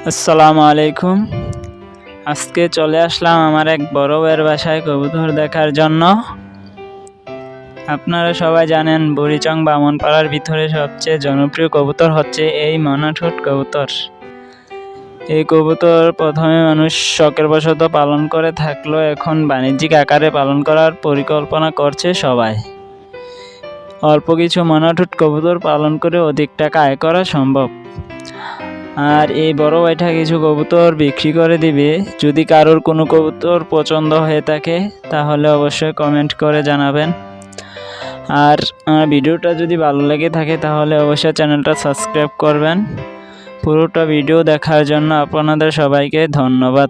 আসসালামু আলাইকুম। আজকে চলে আসলাম আমার এক বড় ভাইয়ের বাসায় কবুতর দেখার জন্য। আপনারা সবাই জানেন বুড়িচং বামনপাড়ার ভিতরে সবচেয়ে জনপ্রিয় কবুতর হচ্ছে এই ময়নাঠোঁট কবুতর। এই কবুতর প্রথমে মানুষ শখের বশত পালন করে থাকলেও এখন বাণিজ্যিক আকারে পালন করার পরিকল্পনা করছে সবাই। অল্প কিছু ময়নাঠোঁট কবুতর পালন করে অধিক টাকা আয় করা সম্ভব। আর এই বড় ভাইটা কিছু কবুতর বিক্রি করে দিবে। যদি কারোর কোনো কবুতর পছন্দ হয়ে থাকে তাহলে অবশ্যই কমেন্ট করে জানাবেন। আর আমার ভিডিওটা যদি ভালো লেগে থাকে তাহলে অবশ্যই চ্যানেলটা সাবস্ক্রাইব করবেন। পুরোটা ভিডিও দেখার জন্য আপনাদের সবাইকে ধন্যবাদ।